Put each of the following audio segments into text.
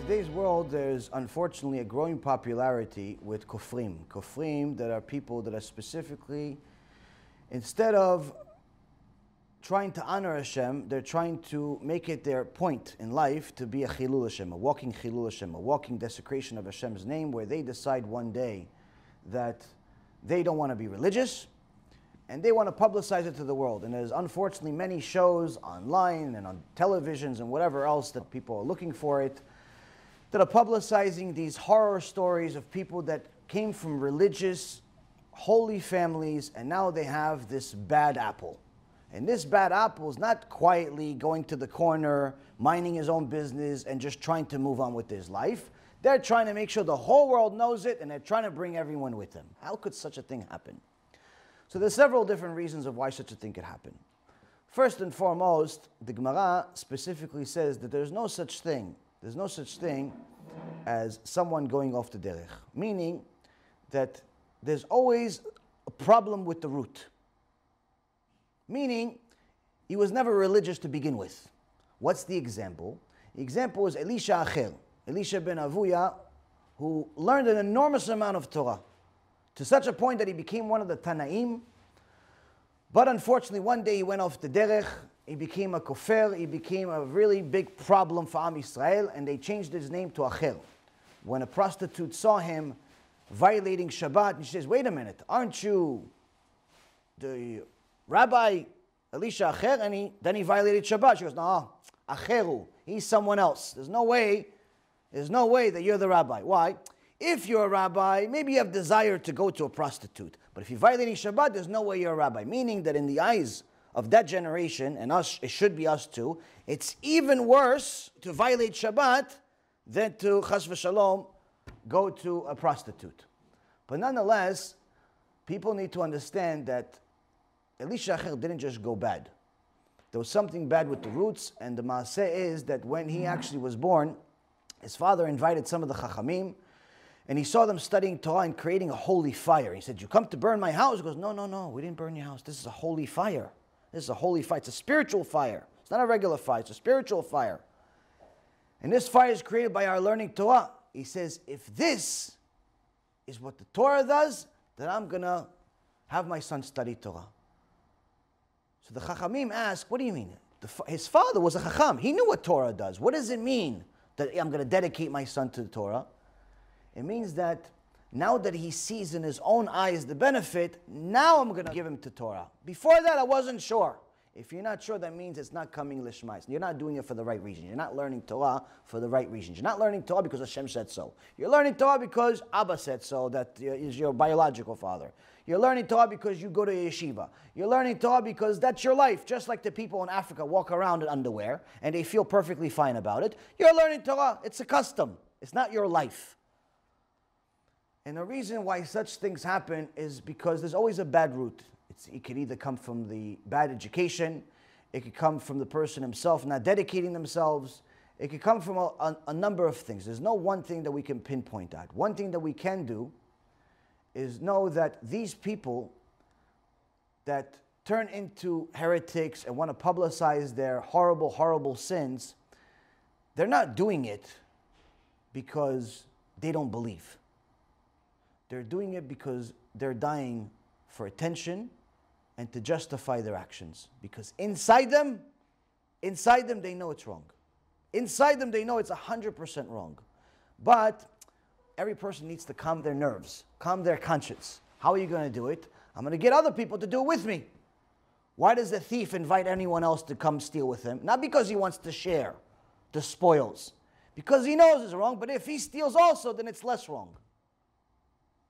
today's world, there's unfortunately a growing popularity with kofrim. Kofrim that are people that are specifically, instead of trying to honor Hashem, they're trying to make it their point in life to be a chilul Hashem, a walking chilul Hashem, a walking desecration of Hashem's name, where they decide one day that they don't want to be religious and they want to publicize it to the world. And there's unfortunately many shows online and on televisions and whatever else that people are looking for it, that are publicizing these horror stories of people that came from religious, holy families, and now they have this bad apple. And this bad apple is not quietly going to the corner, minding his own business, and just trying to move on with his life. They're trying to make sure the whole world knows it, and they're trying to bring everyone with them. How could such a thing happen? So there's several different reasons of why such a thing could happen. First and foremost, the Gemara specifically says that there's no such thing as someone going off the Derech. Meaning that there's always a problem with the root. Meaning, he was never religious to begin with. What's the example? The example is Elisha Acher, Elisha ben Avuya, who learned an enormous amount of Torah, to such a point that he became one of the Tanaim. But unfortunately, one day he went off the Derech, he became a kofer, he became a really big problem for Am Yisrael, and they changed his name to Acher. When a prostitute saw him violating Shabbat, and she says, wait a minute, aren't you the Rabbi Elisha Acher? And then he violated Shabbat. She goes, no, Acheru, he's someone else. There's no way that you're the rabbi. Why? If you're a rabbi, maybe you have desire to go to a prostitute. But if you're violating Shabbat, there's no way you're a rabbi. Meaning that in the eyes of that generation, and us, it should be us too, it's even worse to violate Shabbat than to, chas v'shalom, go to a prostitute. But nonetheless, people need to understand that Elisha Acher didn't just go bad. There was something bad with the roots, and the maaseh is that when he actually was born, his father invited some of the chachamim, and he saw them studying Torah and creating a holy fire. He said, you come to burn my house? He goes, no, we didn't burn your house. This is a holy fire. This is a holy fire. It's a spiritual fire. It's not a regular fire. It's a spiritual fire. And this fire is created by our learning Torah. He says, if this is what the Torah does, then I'm going to have my son study Torah. So the Chachamim ask, what do you mean? His father was a Chacham. He knew what Torah does. What does it mean that I'm going to dedicate my son to the Torah? It means that now that he sees in his own eyes the benefit, now I'm going to give him to Torah. Before that, I wasn't sure. If you're not sure, that means it's not coming lishmais. You're not doing it for the right reason. You're not learning Torah for the right reasons. You're not learning Torah because Hashem said so. You're learning Torah because Abba said so, that is your biological father. You're learning Torah because you go to a yeshiva. You're learning Torah because that's your life. Just like the people in Africa walk around in underwear and they feel perfectly fine about it. You're learning Torah. It's a custom. It's not your life. And the reason why such things happen is because there's always a bad root. It could either come from the bad education. It could come from the person himself not dedicating themselves. It could come from a number of things. There's no one thing that we can pinpoint at. One thing that we can do is know that these people that turn into heretics and want to publicize their horrible, horrible sins, they're not doing it because they don't believe. They're doing it because they're dying for attention and to justify their actions. Because inside them, they know it's wrong. Inside them, they know it's 100% wrong. But every person needs to calm their nerves, calm their conscience. How are you going to do it? I'm going to get other people to do it with me. Why does the thief invite anyone else to come steal with him? Not because he wants to share the spoils. Because he knows it's wrong, but if he steals also, then it's less wrong.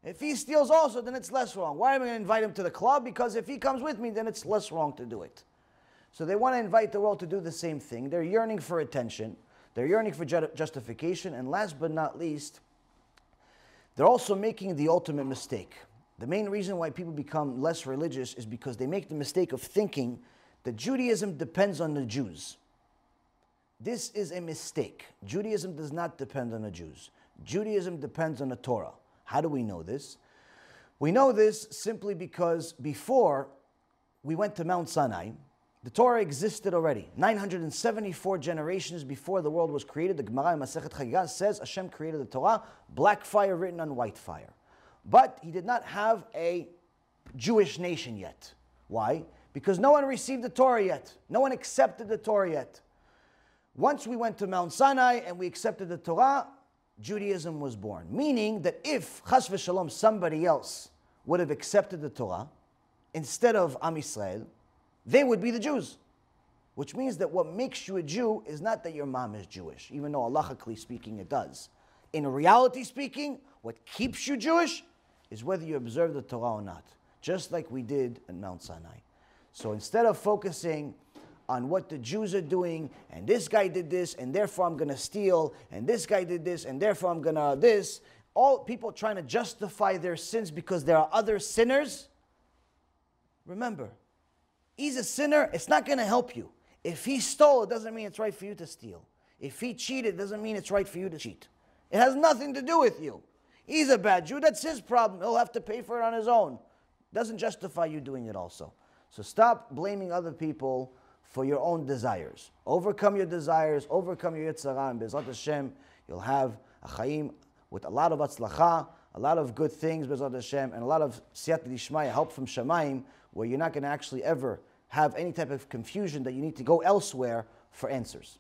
If he steals also, then it's less wrong. Why am I going to invite him to the club? Because if he comes with me, then it's less wrong to do it. So they want to invite the world to do the same thing. They're yearning for attention. They're yearning for justification. And last but not least, they're also making the ultimate mistake. The main reason why people become less religious is because they make the mistake of thinking that Judaism depends on the Jews. This is a mistake. Judaism does not depend on the Jews. Judaism depends on the Torah. How do we know this? We know this simply because before we went to Mount Sinai, The Torah existed already. 974 generations before the world was created. The Gemara in Masechet Chagigah says Hashem created the Torah, black fire written on white fire. But He did not have a Jewish nation yet. Why? Because no one received the Torah yet. No one accepted the Torah yet. Once we went to Mount Sinai and we accepted the Torah, Judaism was born. Meaning that if, chas v'shalom, somebody else would have accepted the Torah instead of Am Yisrael, they would be the Jews. Which means that what makes you a Jew is not that your mom is Jewish, even though halachically speaking it does. In reality speaking, what keeps you Jewish is whether you observe the Torah or not. Just like we did in Mount Sinai. So instead of focusing on what the Jews are doing, and this guy did this, and therefore I'm going to steal, and this guy did this, and therefore I'm going to this, all people trying to justify their sins because there are other sinners, remember, he's a sinner, it's not going to help you. If he stole, it doesn't mean it's right for you to steal. If he cheated, it doesn't mean it's right for you to cheat. It has nothing to do with you. He's a bad Jew, that's his problem. He'll have to pay for it on his own. Doesn't justify you doing it also. So stop blaming other people for your own desires. Overcome your desires, overcome your Yitzhara, and Bezrat Hashem, you'll have a Chaim with a lot of Atzlacha, a lot of good things, Bezrat Hashem, and a lot of Siyat D'Ishmaya, help from Shamayim, where you're not going to actually ever have any type of confusion that you need to go elsewhere for answers.